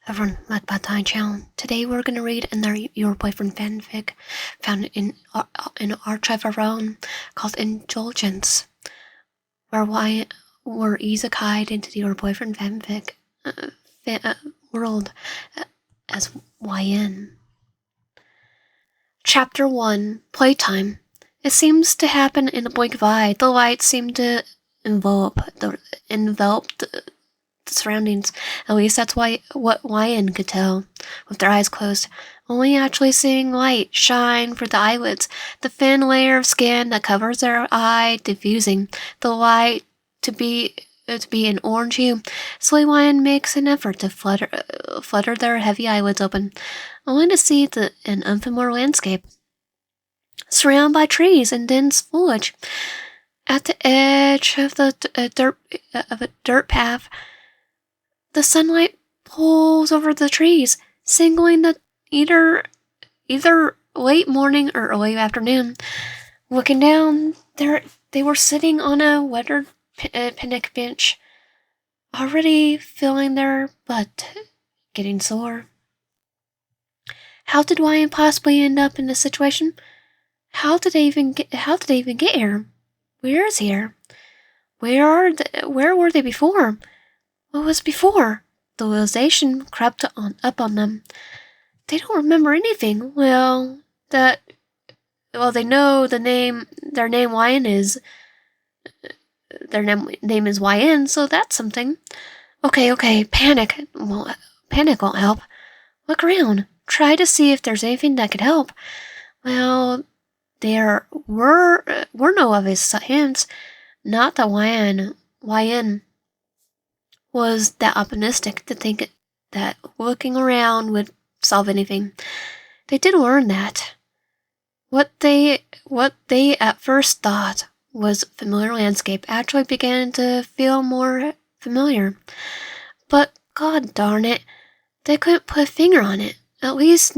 Everyone, welcome back to my channel. Today we're gonna read another Your Boyfriend fanfic found in an archive of our own called Indulgence, where we're Isekai into the Your Boyfriend fanfic world as YN. Chapter 1, Playtime. It seems to happen in a blink of an eye. The lights seem to envelop the surroundings. At least that's what YN could tell, with their eyes closed, only actually seeing light shine through the eyelids, the thin layer of skin that covers their eye diffusing, the light to be an orange hue. Slowly YN makes an effort to flutter their heavy eyelids open, only to see an unfamiliar landscape, surrounded by trees and dense foliage. At the edge of a dirt path, the sunlight pulls over the trees, singling the either late morning or early afternoon. Looking down, they were sitting on a weathered picnic bench, already feeling their butt getting sore. How did YN possibly end up in this situation? How did they even get here? Where is here? Where were they before? What was before? The realization crept up on them. They don't remember anything. Well, they know their name YN is. Their name is YN, so that's something. Okay, panic. Well, panic won't help. Look around. Try to see if there's anything that could help. Well, there were no obvious hints. Not that YN was that optimistic to think that looking around would solve anything. They did learn that. What they at first thought was familiar landscape actually began to feel more familiar. But god darn it, they couldn't put a finger on it. At least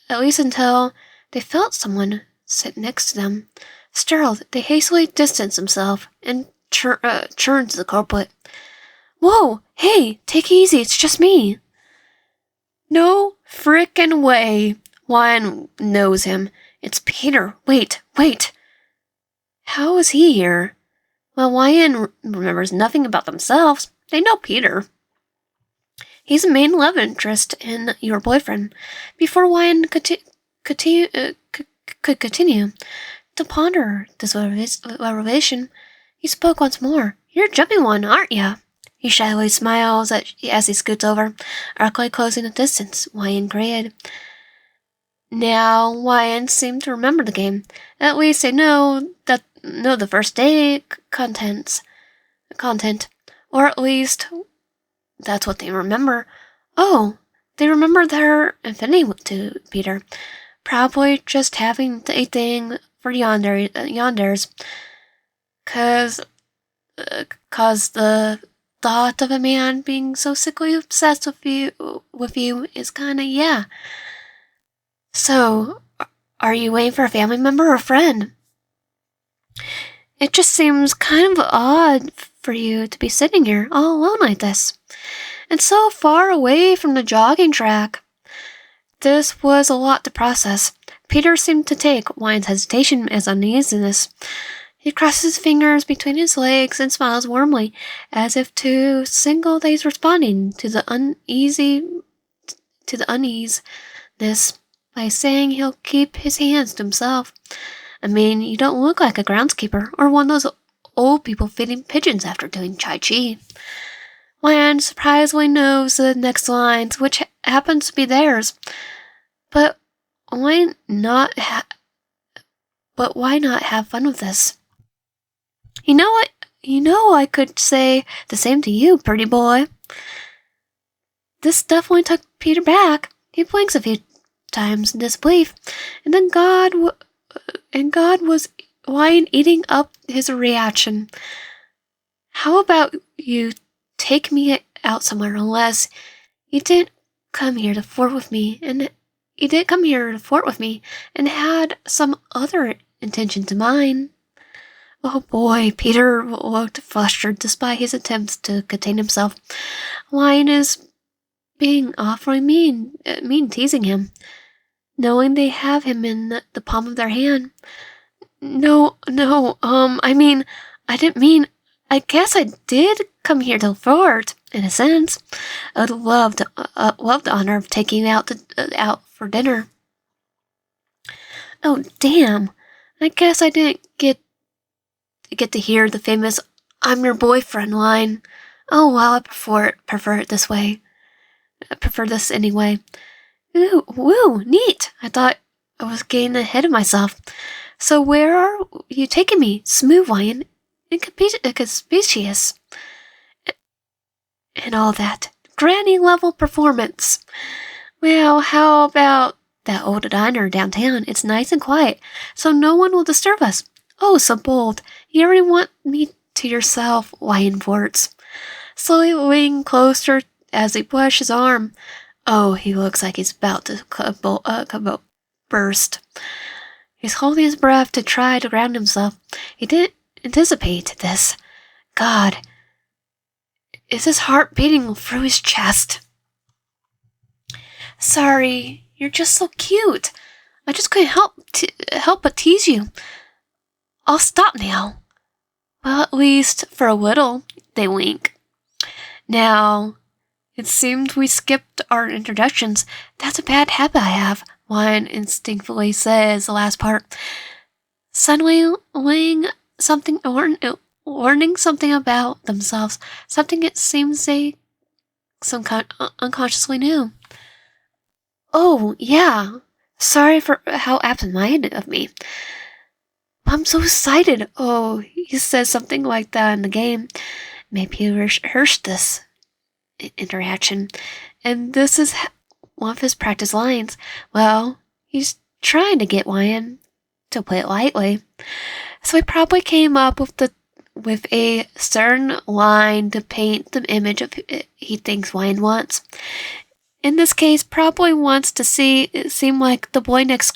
until they felt someone sit next to them. Startled, they hastily distanced themselves and turned to the culprit. Whoa! Hey! Take it easy, it's just me! No frickin' way! YN knows him. It's Peter. Wait! How is he here? Well, YN remembers nothing about themselves. They know Peter. He's a main love interest in Your Boyfriend. Before YN could continue to ponder this revelation, he spoke once more. You're a jumpy one, aren't ya? He shyly smiles as he scoots over, arcly closing the distance. YN grinned. Now YN seemed to remember the game. At least they know the first day content, or at least that's what they remember. Oh, they remember their affinity to Peter, probably just having a thing for yonders, cause the thought of a man being so sickly obsessed with you is kinda, yeah. So, are you waiting for a family member or a friend? It just seems kind of odd for you to be sitting here all alone like this, and so far away from the jogging track. This was a lot to process. Peter seemed to take YN's hesitation as uneasiness. He crosses his fingers between his legs and smiles warmly, as if to signal that he's responding to the uneasiness by saying he'll keep his hands to himself. I mean, you don't look like a groundskeeper or one of those old people feeding pigeons after doing Chai Chi. YN surprisingly knows the next lines, which happens to be theirs. But why not have fun with this? You know I could say the same to you, pretty boy. This definitely took Peter back. He blinks a few times in disbelief, and then God was YN eating up his reaction. How about you take me out somewhere, unless you didn't come here to flirt with me, and had some other intentions in mind. Oh boy, Peter looked flustered despite his attempts to contain himself. YN is being awfully mean teasing him, knowing they have him in the palm of their hand. No, I mean, I didn't mean, I guess I did come here to flirt, in a sense. I'd love the honor of taking you out for dinner. Oh, damn. I guess I didn't get to hear the famous "I'm your boyfriend" line. Oh well, I prefer it this way. I prefer this anyway. Ooh, woo, neat. I thought I was getting ahead of myself. So where are you taking me, smooth wine, inconspicuous, and all that granny level performance? Well, how about that old diner downtown? It's nice and quiet, so no one will disturb us. Oh, so bold. You already want me to yourself, Lion Vorts. Slowly leaning closer as he brushed his arm. Oh, he looks like he's about to burst. He's holding his breath to try to ground himself. He didn't anticipate this. God, is his heart beating through his chest? Sorry, you're just so cute. I just couldn't help but tease you. I'll stop now. Well, at least for a little, they wink. Now, it seemed we skipped our introductions. That's a bad habit I have, one instinctively says the last part. Suddenly, learning something about themselves, something it seems they unconsciously knew. Oh, yeah. Sorry for how absent-minded of me. I'm so excited. Oh, he says something like that in the game. Maybe he rehearsed this interaction, and this is one of his practice lines. Well, he's trying to get Ryan, to put it lightly. So he probably came up with a certain line to paint the image of he thinks Ryan wants. In this case, probably wants to seem like the boy next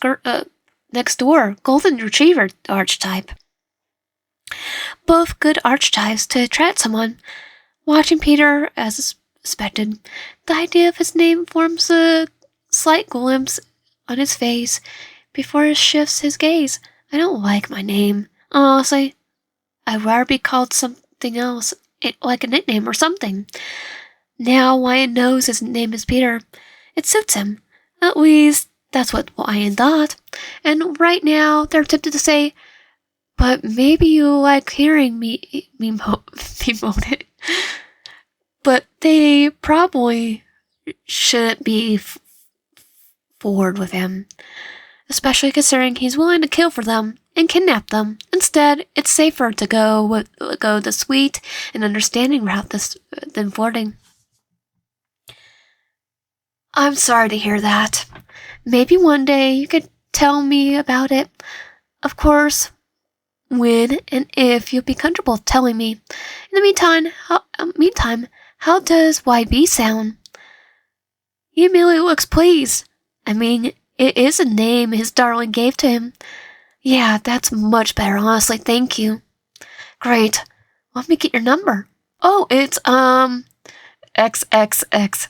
door, golden retriever archetype. Both good archetypes to attract someone. Watching Peter, as expected, the idea of his name forms a slight glimpse on his face before it shifts his gaze. I don't like my name. Honestly, I'd rather be called something else, like a nickname or something. Now Wyan knows his name is Peter. It suits him. At least, that's what Wyan thought. And right now, they're tempted to say, but maybe you like hearing me moan it. But they probably shouldn't be forward with him. Especially considering he's willing to kill for them and kidnap them. Instead, it's safer to go the sweet and understanding route than flirting. I'm sorry to hear that. Maybe one day you could tell me about it. Of course, when and if you'll be comfortable telling me. In the meantime, how does YB sound? He immediately looks pleased. I mean, it is a name his darling gave to him. Yeah, that's much better, honestly, thank you. Great. Let me get your number. Oh, it's, XXX.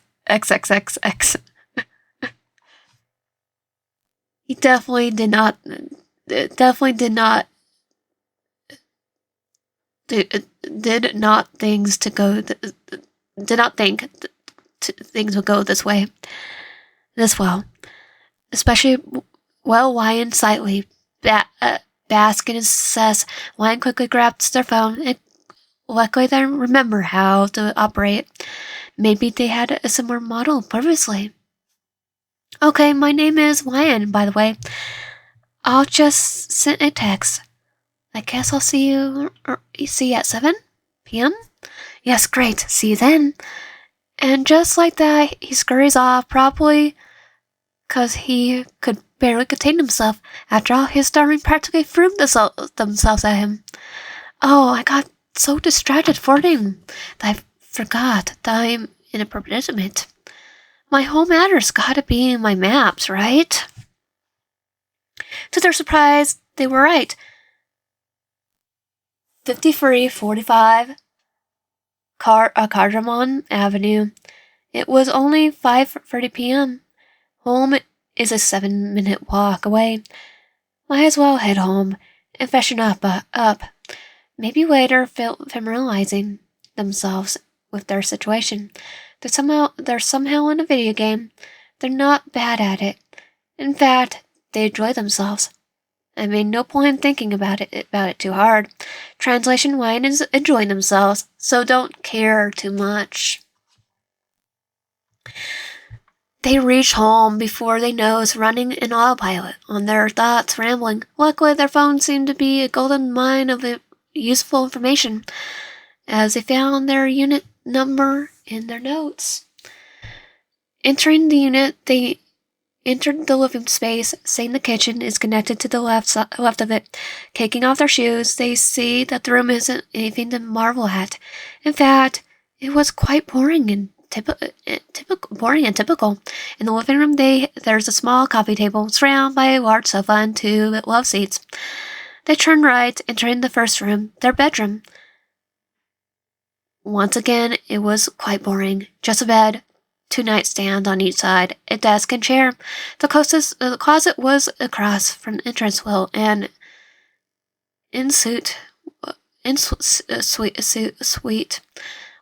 He definitely did not think things would go this way, this well. Especially, well, Ryan slightly bask in his success. Ryan quickly grabs their phone and luckily they remember how to operate. Maybe they had a similar model previously. Okay, my name is Ryan, by the way. I'll just send a text. I guess I'll see you at 7 p.m.? Yes, great. See you then. And just like that, he scurries off, probably because he could barely contain himself. After all, his darling practically threw themselves at him. Oh, I got so distracted flirting that I forgot that I'm in a predicament. My whole matter's gotta be in my maps, right? To their surprise, they were right. 5345 Cardamom Avenue It was only 5:30 p.m. Home is a 7-minute walk away. Might as well head home and freshen up. Maybe later, familiarizing themselves with their situation. They're somehow in a video game. They're not bad at it. In fact, they enjoy themselves. I made no point thinking about it too hard. Translation: Wine is enjoying themselves, so don't care too much. They reach home before they nose, running in autopilot, on their thoughts rambling. Luckily, their phone seemed to be a golden mine of useful information, as they found their unit number in their notes. Entering the unit, they entered the living space, saying the kitchen is connected to the left of it. Taking off their shoes, they see that the room isn't anything to marvel at. In fact, it was quite boring and typical. In the living room, there's a small coffee table surrounded by a large sofa and 2 love seats. They turn right, entering the first room, their bedroom. Once again, it was quite boring. Just a bed, 2 nightstands on each side, a desk and chair. The closet was across from the entrance well, and sweet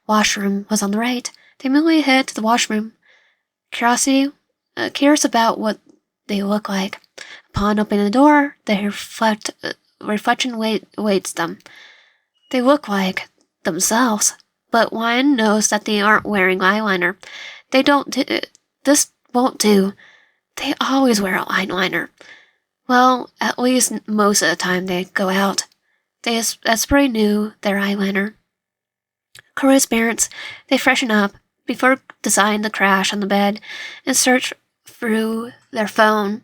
washroom was on the right. They immediately head to the washroom, curious about what they look like. Upon opening the door, the reflection waits them. They look like themselves, but one knows that they aren't wearing eyeliner. This won't do. They always wear eyeliner. Well, at least most of the time they go out. They desperately knew their eyeliner. Curious parents, they freshen up before deciding to crash on the bed and search through their phone.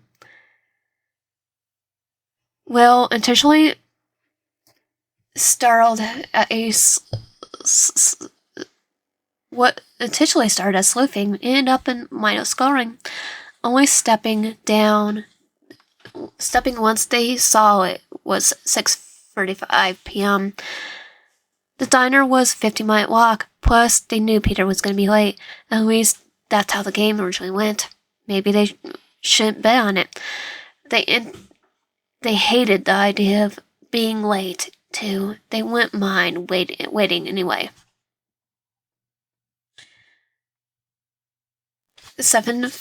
Will intentionally startled at what intentionally started as sleuthing ended up in minus scoring, only stepping once they saw it was 6:35 p.m. The diner was a 50-minute walk, plus they knew Peter was going to be late. At least that's how the game originally went. Maybe they shouldn't bet on it. They hated the idea of being late, too. They wouldn't mind waiting anyway. 7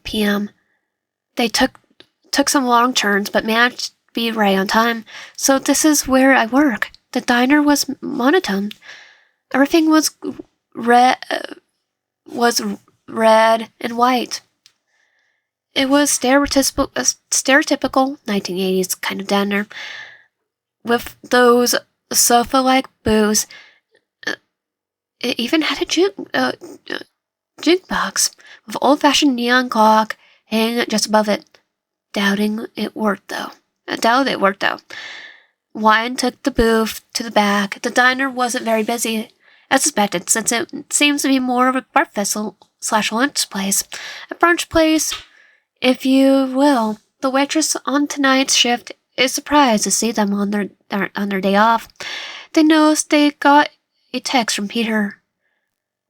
p.m. They took some long turns, but managed to be right on time. So this is where I work. The diner was monotone. Everything was red and white. It was stereotypical 1980s kind of diner, with those sofa-like booths. It even had a jukebox with old-fashioned neon clock hanging just above it. Doubted it worked though. Wyan took the booth to the back. The diner wasn't very busy, as expected, since it seems to be more of a breakfast/lunch place. A brunch place, if you will. The waitress on tonight's shift is surprised to see them on their day off. They noticed they got a text from Peter,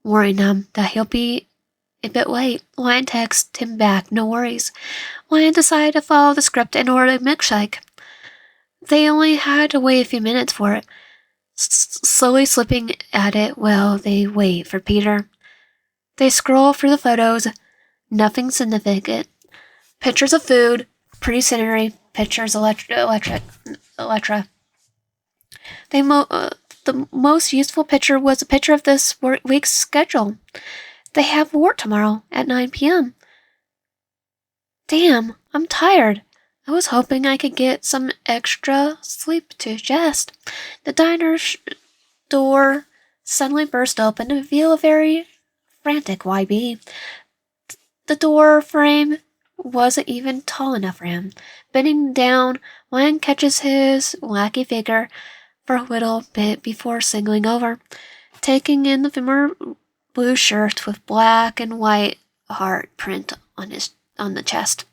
warning them that he'll be a bit late. Wyan texted him back, no worries. Wyan decided to follow the script and order a milkshake. They only had to wait a few minutes for it, slowly slipping at it while they wait for Peter. They scroll through the photos, nothing significant. Pictures of food, pretty scenery, pictures Electra. The most useful picture was a picture of this week's schedule. They have work tomorrow at 9 p.m. Damn, I'm tired. I was hoping I could get some extra sleep to digest. The diner's door suddenly burst open to reveal a very frantic YB. The door frame wasn't even tall enough for him. Bending down, Wyan catches his wacky figure for a little bit before singling over, taking in the familiar blue shirt with black and white heart print on the chest.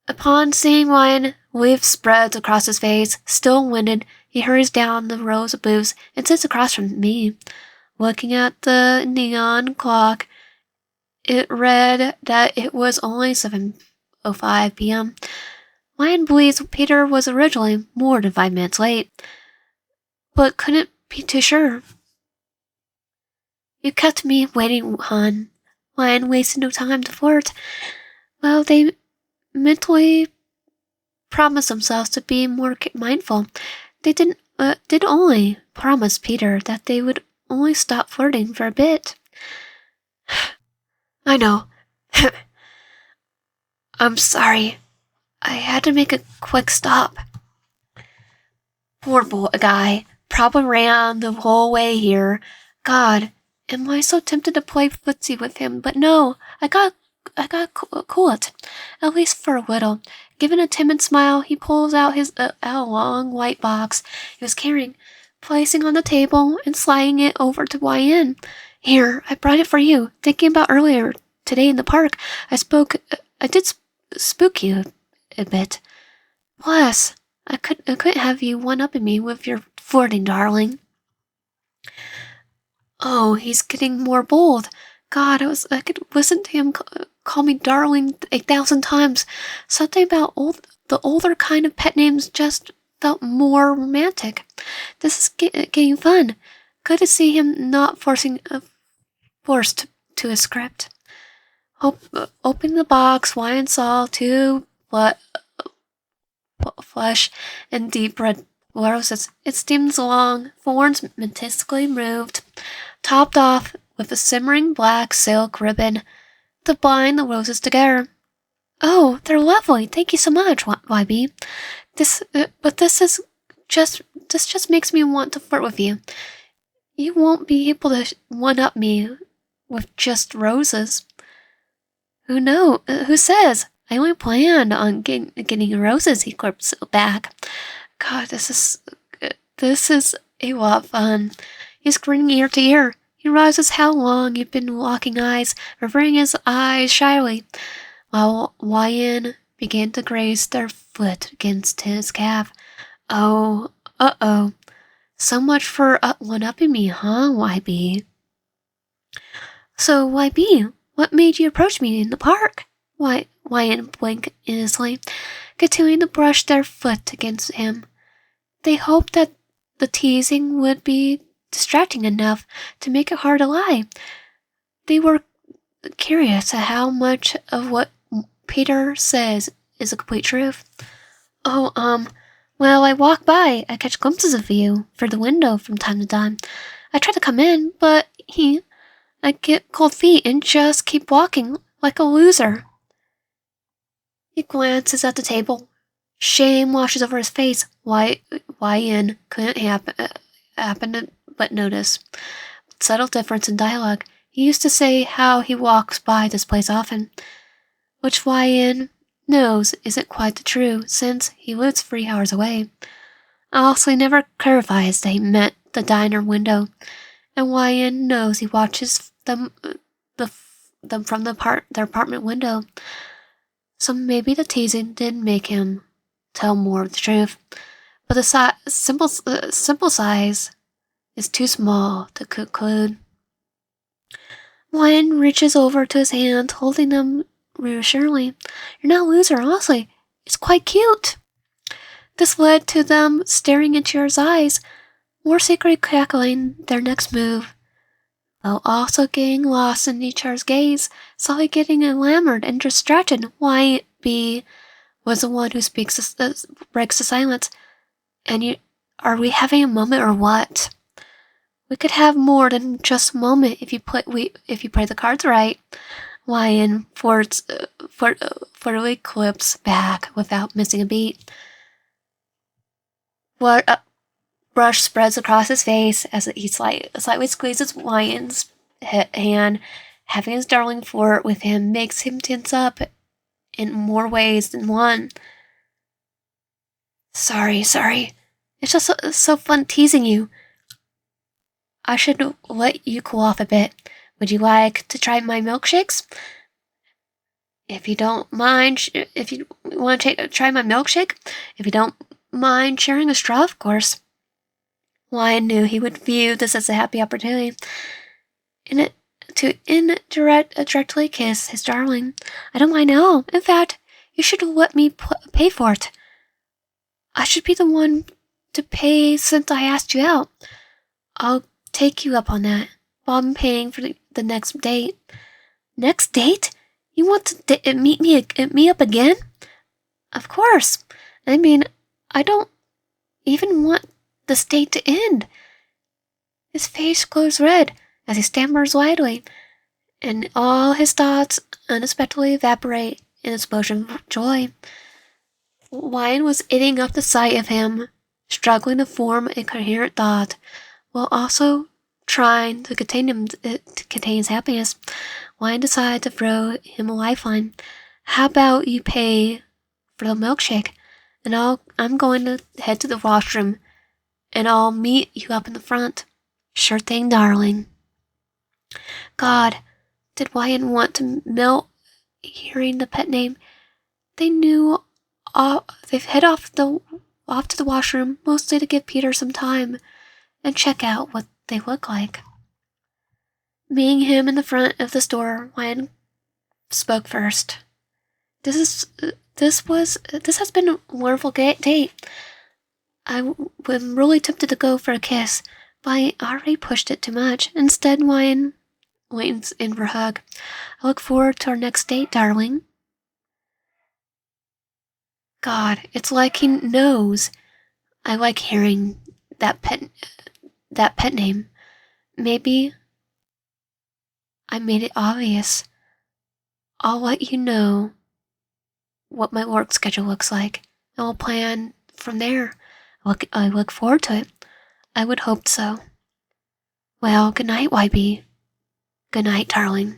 Upon seeing Wyan, leaf spreads across his face. Still winded, he hurries down the rows of booths and sits across from me. Looking at the neon clock, it read that it was only 7:05 p.m. Lion believes Peter was originally more than 5 minutes late, but couldn't be too sure. You kept me waiting, hon. Lion wasted no time to flirt. Well, they mentally promised themselves to be more mindful. They did only promise Peter that they would only stop flirting for a bit. I know. I'm sorry. I had to make a quick stop. Poor guy. Probably ran the whole way here. God, am I so tempted to play footsie with him? But no, I got cool it. At least for a little. Given a timid smile, he pulls out a long white box he was carrying, placing on the table and sliding it over to YN. Here, I brought it for you. Thinking about earlier today in the park, I did spook you a bit. Bless, I couldn't have you one-upping me with your flirting, darling. Oh, he's getting more bold. God, I could listen to him call me darling 1,000 times. Something about the older kind of pet names just felt more romantic. This is getting fun. Good to see him not forced to a script. Opening the box, Ryan saw two flesh and deep red roses. Its stems long, thorns meticulously removed, topped off with a simmering black silk ribbon to bind the roses together. Oh, they're lovely. Thank you so much, YB. This just makes me want to flirt with you. You won't be able to one-up me with just roses. Who says? I only planned on getting roses, he clips back. God, this is a lot of fun. He's grinning ear to ear. He realizes how long he'd been locking eyes, reverting his eyes shyly, while YN began to graze their foot against his calf. Oh, uh-oh. So much for one-upping me, huh, YB? So, YB, what made you approach me in the park? YN blinked innocently, continuing to brush their foot against him. They hoped that the teasing would be distracting enough to make it hard to lie. They were curious at how much of what Peter says is a complete truth. Oh, well, I walk by. I catch glimpses of you through the window from time to time. I try to come in, but I get cold feet and just keep walking like a loser. He glances at the table. Shame washes over his face. YN couldn't happen but notice. Subtle difference in dialogue. He used to say how he walks by this place often, which YN knows isn't quite the true, since he lives 3 hours away. Also, he never clarifies that he meant the diner window, and YN knows he watches them from their apartment window. So maybe the teasing did make him tell more of the truth, but the simple size is too small to conclude. Lion reaches over to his hand, holding them reassuringly. You're not a loser, honestly. It's quite cute. This led to them staring into his eyes, more secretly calculating their next move, while also getting lost in each other's gaze, slowly getting enamored and distracted. YB was the one who breaks the silence. And are we having a moment or what? We could have more than just a moment if you play the cards right. YN flirtily clips back without missing a beat. Brush spreads across his face as he slightly squeezes YN's hand. Having his darling flirt with him makes him tense up in more ways than one. Sorry. It's just so fun teasing you. I should let you cool off a bit. Would you like to try my milkshakes? If you don't mind, if you want to try my milkshake, if you don't mind sharing a straw, of course. Wyan knew he would view this as a happy opportunity to indirectly kiss his darling. I don't mind at all. In fact, you should let me pay for it. I should be the one to pay since I asked you out. I'll take you up on that while I'm paying for the next date. Next date? You want to meet me up again? Of course. I mean, I don't even want this date to end. His face glows red as he stammers widely, and all his thoughts unexpectedly evaporate in an explosion of joy. Wyan was eating up the sight of him, struggling to form a coherent thought, while also trying to contain his happiness. Wyan decided to throw him a lifeline. How about you pay for the milkshake, and I'm going to head to the washroom, and I'll meet you up in the front. Sure thing, darling. God, did Wyan want to melt hearing the pet name? They knew they've head off to the washroom, mostly to give Peter some time and check out what they look like. Meeting him in the front of the store, Wyan spoke first. This has been a wonderful date. I'm really tempted to go for a kiss, but I already pushed it too much. Instead, Wyan leans in for a hug. I look forward to our next date, darling. God, it's like he knows. I like hearing that pet name. Maybe I made it obvious. I'll let you know what my work schedule looks like, and we'll plan from there. I look forward to it. I would hope so. Well, good night, YB. Good night, darling.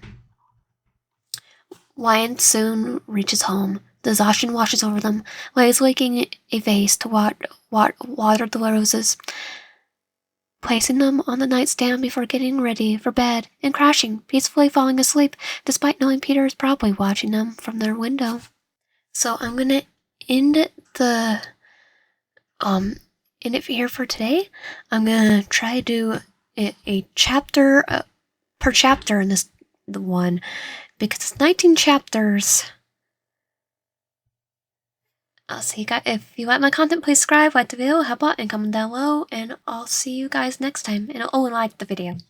Wyan soon reaches home. The exhaustion washes over them, while he's licking a vase to water the roses, placing them on the nightstand before getting ready for bed and crashing, peacefully falling asleep, despite knowing Peter is probably watching them from their window. So I'm gonna end the end it here for today. I'm gonna try to do a chapter per chapter in the one, because it's 19 chapters. I'll see you guys. If you like my content, please subscribe, like the video, help out, and comment down below, and I'll see you guys next time. And like the video.